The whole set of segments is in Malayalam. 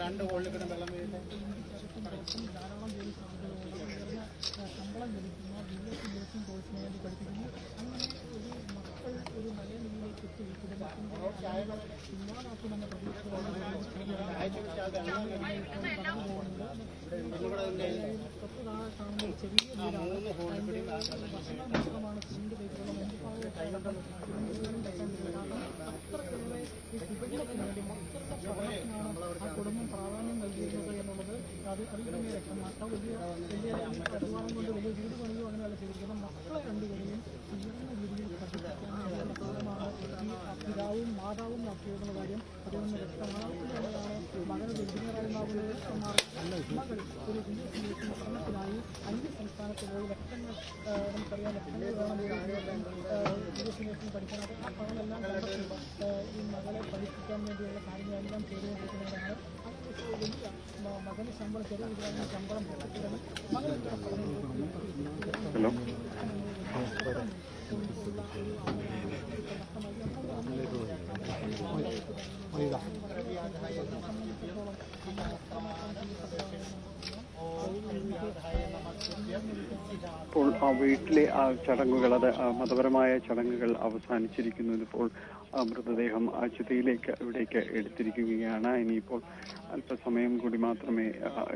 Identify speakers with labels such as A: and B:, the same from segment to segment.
A: രണ്ട് കോളിൽ കിടന്ന് വെള്ളം വീഴുന്നത് ശമ്പളം ലഭിക്കുന്ന നഴ്സിംഗ് കോഴ്സിന് വേണ്ടി പഠിപ്പിക്കുന്നു. അങ്ങനെ ഒരു മക്കൾ ഒരു നല്ല നിലയിലേക്ക് എത്തി ഇല്ലാതാക്കുമെന്ന പ്രതീക്ഷയോടെ കാണുന്ന ചെറിയ മാത്രമാണ് സിലിണ്ടർ കൈകളുള്ള അത്രയേറെ ഈ കുടുംബത്തിന് വേണ്ടി മക്കളുടെ പഠനത്തിനാണ് ആ കുടുംബം പ്രാധാന്യം നൽകിയിരുന്നത് എന്നുള്ളത് അതിൽ തന്നെ വ്യക്തമാക്കാം. വലിയ അധ്വാനം കൊണ്ട് വലിയ വീട് പണിയോ അങ്ങനെയല്ല ചെയ്തിരിക്കുന്നത്. മക്കളെ രണ്ടുപേരെയും ഉയർന്ന രീതിയിൽ പഠിപ്പിക്കാനുള്ള കാലമാണ് ഈ പിതാവും മാതാവും നടത്തിയിരുന്ന കാര്യം അതിൽ വ്യക്തമാണ്. മകനൊരു എഞ്ചിനീയറായി മകൾ ഒരു പഠനത്തിനായി അന്യ സംസ്ഥാനത്ത് പോയി ലക്ഷങ്ങൾ നമുക്കറിയാം ലക്ഷങ്ങൾ വേണം പഠിക്കാൻ. ആ പണമെല്ലാം ഈ മകളെ പഠിപ്പിക്കാൻ വേണ്ടിയുള്ള കാര്യങ്ങളെല്ലാം ചെയ്തുകൊണ്ടിരിക്കുന്നവരാണ്. വലിയ മകന് ശമ്പളം ചെറിയ വീട്ടിലാണ് ശമ്പളം കൊടുത്തിട്ടാണ് മകനുള്ള
B: ഇപ്പോൾ ആ വീട്ടിലെ ആ ചടങ്ങുകൾ, അത് മതപരമായ ചടങ്ങുകൾ അവസാനിച്ചിരിക്കുന്നു. ഇപ്പോൾ മൃതദേഹം ചിതയിലേക്ക് ഇവിടേക്ക് എടുത്തിരിക്കുകയാണ്. ഇനിയിപ്പോൾ അല്പസമയം കൂടി മാത്രമേ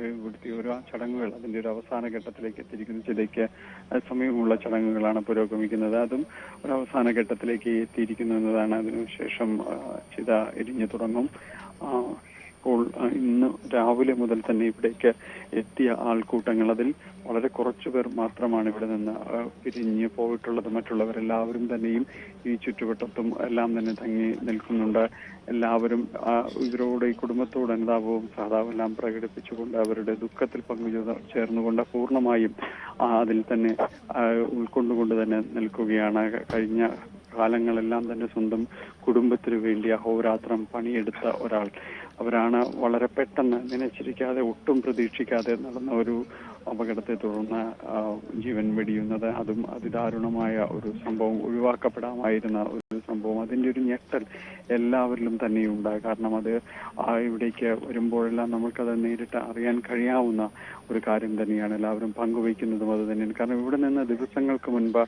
B: ഇവിടുത്തെ ഓരോ ചടങ്ങുകൾ അതിൻ്റെ ഒരു അവസാന ഘട്ടത്തിലേക്ക് എത്തിയിരിക്കുന്നു. ചിതയ്ക്ക് സമയമുള്ള ചടങ്ങുകളാണ് പുരോഗമിക്കുന്നത്. അതും ഒരു അവസാന ഘട്ടത്തിലേക്ക് എത്തിയിരിക്കുന്നു എന്നതാണ്. അതിനുശേഷം ചിത എരിഞ്ഞു തുടങ്ങും. ഇപ്പോൾ ഇന്ന് രാവിലെ മുതൽ തന്നെ ഇവിടേക്ക് എത്തിയ ആൾക്കൂട്ടങ്ങൾ, അതിൽ വളരെ കുറച്ചു പേർ മാത്രമാണ് ഇവിടെ നിന്ന് പിരിഞ്ഞ് പോയിട്ടുള്ളത്. മറ്റുള്ളവരെല്ലാവരും തന്നെയും ഈ ചുറ്റുവട്ടത്തും എല്ലാം തന്നെ തങ്ങി നിൽക്കുന്നുണ്ട്. എല്ലാവരും ഇവരോട്, ഈ കുടുംബത്തോട് അനുതാപവും സഹതാപവും എല്ലാം പ്രകടിപ്പിച്ചുകൊണ്ട് അവരുടെ ദുഃഖത്തിൽ ചേർന്നുകൊണ്ട് പൂർണ്ണമായും അതിൽ തന്നെ ഉൾക്കൊണ്ടുകൊണ്ട് തന്നെ നിൽക്കുകയാണ്. കഴിഞ്ഞ കാലങ്ങളെല്ലാം തന്നെ സ്വന്തം കുടുംബത്തിനു വേണ്ടി അഹോരാത്രം പണിയെടുത്ത ഒരാൾ. അവരാണ് വളരെ പെട്ടെന്ന് നനച്ചിരിക്കാതെ, ഒട്ടും പ്രതീക്ഷിക്കാതെ നടന്ന ഒരു അപകടത്തെ തുടർന്ന് ജീവൻ വെടിയുന്നത്. അതും അതിദാരുണമായ ഒരു സംഭവം, ഒഴിവാക്കപ്പെടാമായിരുന്ന ഒരു സംഭവം. അതിൻ്റെ ഒരു ഞെട്ടൽ എല്ലാവരിലും തന്നെയുണ്ടായി. കാരണം അത് ഇവിടേക്ക് വരുമ്പോഴെല്ലാം നമുക്കത് നേരിട്ട് അറിയാൻ കഴിയാവുന്ന ഒരു കാര്യം തന്നെയാണ്. എല്ലാവരും പങ്കുവയ്ക്കുന്നതും അത് തന്നെയാണ്. കാരണം ഇവിടെ നിന്ന് ദിവസങ്ങൾക്ക് മുൻപ്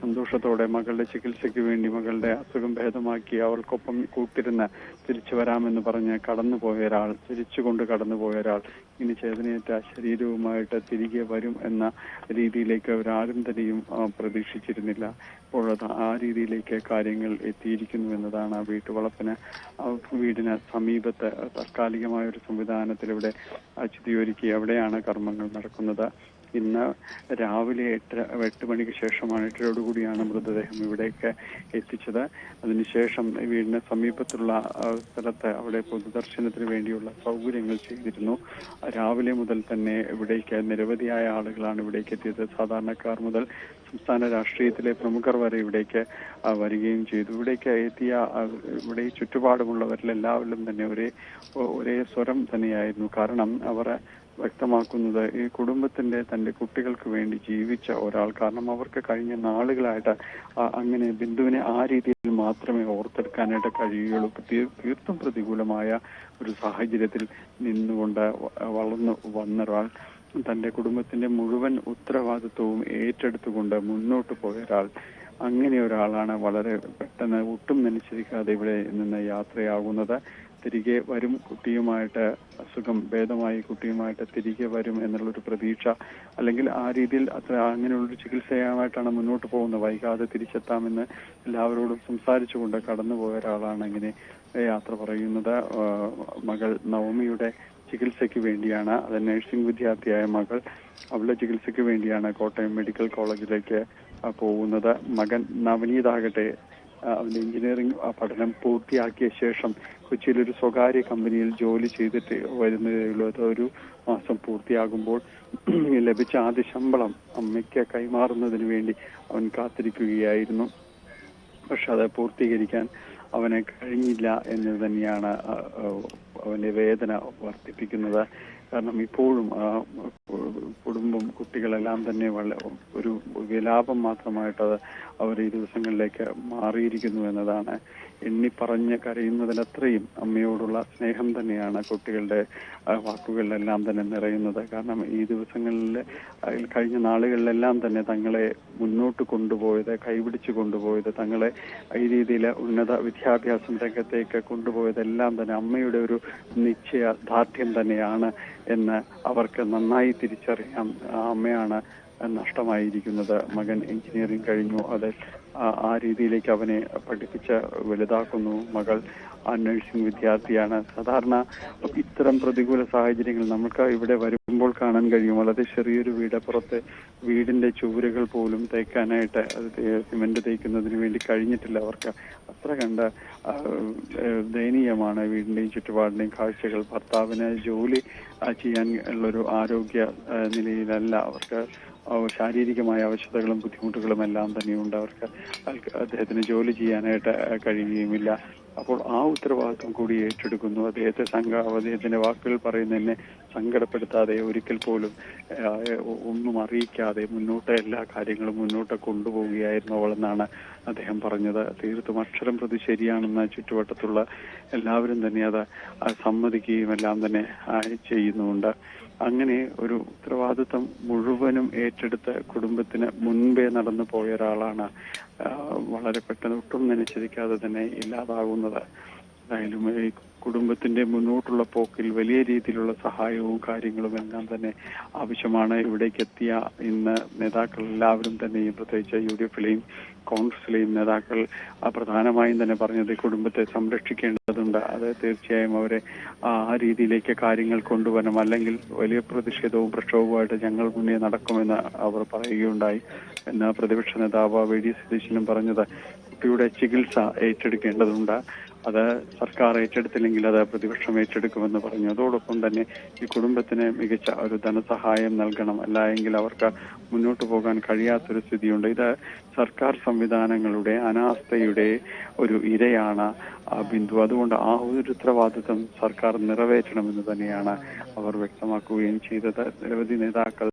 B: സന്തോഷത്തോടെ മകളുടെ ചികിത്സയ്ക്ക് വേണ്ടി, മകളുടെ അസുഖം ഭേദമാക്കി അവൾക്കൊപ്പം കൂട്ടിരുന്ന് തിരിച്ചു വരാമെന്ന് പറഞ്ഞ് കടന്നുപോയ ഒരാൾ, തിരിച്ചുകൊണ്ട് കടന്നുപോയ ഒരാൾ ഇനി ചേതനയേറ്റ ശരീരവുമായിട്ട് തിരികെ വരും എന്ന രീതിയിലേക്ക് അവരാരും തന്നെയും പ്രതീക്ഷിച്ചിരുന്നില്ല. ഇപ്പോഴത് ആ രീതിയിലേക്ക് കാര്യങ്ങൾ എത്തിയിരിക്കുന്നു എന്നതാണ്. വീട്ടുവളപ്പിന് വീടിന് സമീപത്ത് താൽക്കാലികമായ ഒരു സംവിധാനത്തിൽ ഇവിടെ ചിതയൊരുക്കി അവിടെയാണ് കർമ്മങ്ങൾ നടക്കുന്നത്. ഇന്ന് രാവിലെ 8 മണിക്ക് ശേഷമാണ്, 8:00 മൃതദേഹം ഇവിടേക്ക് എത്തിച്ചത്. അതിനുശേഷം വീടിന് സമീപത്തുള്ള സ്ഥലത്ത് അവിടെ പൊതുദർശനത്തിന് വേണ്ടിയുള്ള സൗകര്യങ്ങൾ ചെയ്തിരുന്നു. രാവിലെ മുതൽ തന്നെ ഇവിടേക്ക് നിരവധിയായ ആളുകളാണ് ഇവിടേക്ക് എത്തിയത്. സാധാരണക്കാർ മുതൽ സംസ്ഥാന രാഷ്ട്രീയത്തിലെ പ്രമുഖർ വരെ ഇവിടേക്ക് വരികയും ചെയ്തു. ഇവിടേക്ക് എത്തിയ ഇവിടെ ചുറ്റുപാടുമുള്ളവരിലെല്ലാവരിലും തന്നെ ഒരേ സ്വരം തന്നെയായിരുന്നു. കാരണം അവർ വ്യക്തമാക്കുന്നത് ഈ കുടുംബത്തിന്റെ, തന്റെ കുട്ടികൾക്ക് വേണ്ടി ജീവിച്ച ഒരാൾ. കാരണം അവർക്ക് കഴിഞ്ഞ നാളുകളായിട്ട് അങ്ങനെ ബിന്ദുവിനെ ആ രീതിയിൽ മാത്രമേ ഓർത്തെടുക്കാനായിട്ട് കഴിയുകയുള്ളൂ. തീർത്തും പ്രതികൂലമായ ഒരു സാഹചര്യത്തിൽ നിന്നുകൊണ്ട് വളർന്നു വന്ന ഒരാൾ, തന്റെ കുടുംബത്തിന്റെ മുഴുവൻ ഉത്തരവാദിത്വവും ഏറ്റെടുത്തുകൊണ്ട് മുന്നോട്ട് പോയ ഒരാൾ. അങ്ങനെ ഒരാളാണ് വളരെ പെട്ടെന്ന് ഒട്ടും നനച്ചിരിക്കാതെ ഇവിടെ നിന്ന് യാത്രയാകുന്നത്. തിരികെ വരും, കുട്ടിയുമായിട്ട് അസുഖം ഭേദമായി കുട്ടിയുമായിട്ട് തിരികെ വരും എന്നുള്ളൊരു പ്രതീക്ഷ, അല്ലെങ്കിൽ ആ രീതിയിൽ അങ്ങനെയുള്ളൊരു ചികിത്സയുമായിട്ടാണ് മുന്നോട്ട് പോകുന്നത്. വൈകാതെ തിരിച്ചെത്താമെന്ന് എല്ലാവരോടും സംസാരിച്ചുകൊണ്ട് കടന്നുപോയ ഒരാളാണ് ഇങ്ങനെ യാത്ര പറയുന്നത്. മകൾ നവമിയുടെ ചികിത്സയ്ക്ക് വേണ്ടിയാണ്, അത് നഴ്സിംഗ് വിദ്യാർത്ഥിയായ മകൾ, അവളുടെ ചികിത്സയ്ക്ക് വേണ്ടിയാണ് കോട്ടയം മെഡിക്കൽ കോളേജിലേക്ക് പോകുന്നത്. മകൻ നവനീതാകട്ടെ അവന്റെ എഞ്ചിനീയറിംഗ് പഠനം പൂർത്തിയാക്കിയ ശേഷം കൊച്ചിയിലൊരു സ്വകാര്യ കമ്പനിയിൽ ജോലി ചെയ്തിട്ട് വരുന്നതേയുള്ളൂ. അത് ഒരു മാസം പൂർത്തിയാകുമ്പോൾ ലഭിച്ച ആദ്യ ശമ്പളം അമ്മയ്ക്ക് കൈമാറുന്നതിന് വേണ്ടി അവൻ കാത്തിരിക്കുകയായിരുന്നു. പക്ഷെ അത് പൂർത്തീകരിക്കാൻ അവന് കഴിഞ്ഞില്ല എന്ന് തന്നെയാണ് അവന്റെ വേദന വർദ്ധിപ്പിക്കുന്നത്. കാരണം ഇപ്പോഴും കുടുംബം, കുട്ടികളെല്ലാം തന്നെ ഒരു വിലാപം മാത്രമായിട്ട് അവർ ഈ ദിവസങ്ങളിലേക്ക് മാറിയിരിക്കുന്നു എന്നതാണ്. എണ്ണിപ്പറഞ്ഞ് കരയുന്നതിലത്രയും അമ്മയോടുള്ള സ്നേഹം തന്നെയാണ് കുട്ടികളുടെ വാക്കുകളിലെല്ലാം തന്നെ നിറയുന്നത്. കാരണം ഈ ദിവസങ്ങളിൽ കഴിഞ്ഞ നാളുകളിലെല്ലാം തന്നെ തങ്ങളെ മുന്നോട്ട് കൊണ്ടുപോയത്, കൈപിടിച്ച് കൊണ്ടുപോയത്, തങ്ങളെ ഈ രീതിയിൽ ഉന്നത വിദ്യാഭ്യാസം രംഗത്തേക്ക് കൊണ്ടുപോയതെല്ലാം തന്നെ അമ്മയുടെ ഒരു നിശ്ചയദാർഢ്യം തന്നെയാണ് എന്ന് അവർക്ക് നന്നായി തിരിച്ചറിയാം. അമ്മയാണ് നഷ്ടമായിരിക്കുന്നത്. മകൻ എഞ്ചിനീയറിംഗ് കഴിഞ്ഞു, അത് ആ രീതിയിലേക്ക് അവനെ പഠിപ്പിച്ച് വലുതാക്കുന്നു. മകൾ നഴ്സിംഗ് വിദ്യാർത്ഥിയാണ്. സാധാരണ ഇത്തരം പ്രതികൂല സാഹചര്യങ്ങൾ നമുക്ക് ഇവിടെ വരുമ്പോൾ കാണാൻ കഴിയും. വളരെ ചെറിയൊരു വീടപ്പുറത്തെ വീടിന്റെ ചുവരുകൾ പോലും തേക്കാനായിട്ട് സിമന്റ് തേക്കുന്നതിന് വേണ്ടി കഴിഞ്ഞിട്ടില്ല അവർക്ക്. അത്ര കണ്ട ദയനീയമാണ് വീടിന്റെയും ചുറ്റുപാടിന്റെയും കാഴ്ചകൾ. ഭർത്താവിന് ജോലി ചെയ്യാൻ ഉള്ളൊരു ആരോഗ്യ നിലയിലല്ല അവർക്ക്. ശാരീരികമായ അവശതകളും ബുദ്ധിമുട്ടുകളും എല്ലാം തന്നെയുണ്ട്. അവർക്ക് അദ്ദേഹത്തിന് ജോലി ചെയ്യാനായിട്ട് കഴിയുകയുമില്ല. അപ്പോൾ ആ ഉത്തരവാദിത്വം കൂടി ഏറ്റെടുക്കുന്നു. അദ്ദേഹത്തിന്റെ വാക്കുകൾ പറയുന്നതിനെ സങ്കടപ്പെടുത്താതെ, ഒരിക്കൽ പോലും ഒന്നും അറിയിക്കാതെ മുന്നോട്ട് എല്ലാ കാര്യങ്ങളും മുന്നോട്ട് കൊണ്ടുപോവുകയായിരുന്നു അവളെന്നാണ് അദ്ദേഹം പറഞ്ഞത്. തീർത്തും അക്ഷരം പ്രതി ശരിയാണെന്ന് ചുറ്റുവട്ടത്തുള്ള എല്ലാവരും തന്നെ അത് സമ്മതിക്കുകയും എല്ലാം തന്നെ ചെയ്യുന്നുമുണ്ട്. അങ്ങനെ ഒരു ഉത്തരവാദിത്വം മുഴുവനും ഏറ്റെടുത്ത് കുടുംബത്തിന് മുൻപേ നടന്നു പോയ ഒരാളാണ് വളരെ പെട്ടെന്ന് ഒട്ടും നനച്ചിരിക്കാതെ തന്നെ ഇല്ലാതാകുന്നത്. എന്തായാലും ഈ കുടുംബത്തിന്റെ മുന്നോട്ടുള്ള പോക്കിൽ വലിയ രീതിയിലുള്ള സഹായവും കാര്യങ്ങളും എല്ലാം തന്നെ ആവശ്യമാണ്. ഇവിടേക്ക് എത്തിയ ഇന്ന് നേതാക്കൾ എല്ലാവരും തന്നെ, പ്രത്യേകിച്ച് UDF-ലെയും കോൺഗ്രസിലെയും നേതാക്കൾ പ്രധാനമായും തന്നെ പറഞ്ഞത് കുടുംബത്തെ സംരക്ഷിക്കേണ്ടതുണ്ട്. അത് തീർച്ചയായും അവരെ ആ രീതിയിലേക്ക് കാര്യങ്ങൾ കൊണ്ടുവരണം, അല്ലെങ്കിൽ വലിയ പ്രതിഷേധവും പ്രക്ഷോഭവുമായിട്ട് ഞങ്ങൾ മുന്നേ നടക്കുമെന്ന് അവർ പറയുകയുണ്ടായി. എന്ന് പ്രതിപക്ഷ നേതാവ് VD സതീശനും പറഞ്ഞത് കുട്ടിയുടെ ചികിത്സ ഏറ്റെടുക്കേണ്ടതുണ്ട്. അത് സർക്കാർ ഏറ്റെടുത്തില്ലെങ്കിൽ അത് പ്രതിപക്ഷം ഏറ്റെടുക്കുമെന്ന് പറഞ്ഞു. അതോടൊപ്പം തന്നെ ഈ കുടുംബത്തിന് മികച്ച ഒരു ധനസഹായം നൽകണം, അല്ല എങ്കിൽ അവർക്ക് മുന്നോട്ട് പോകാൻ കഴിയാത്തൊരു സ്ഥിതിയുണ്ട്. ഇത് സർക്കാർ സംവിധാനങ്ങളുടെ അനാസ്ഥയുടെ ഒരു ഇരയാണ് ബിന്ദു. അതുകൊണ്ട് ആ ഒരു ഉത്തരവാദിത്വം സർക്കാർ നിറവേറ്റണമെന്ന് തന്നെയാണ് അവർ വ്യക്തമാക്കുകയും ചെയ്തത്. നിരവധി നേതാക്കൾ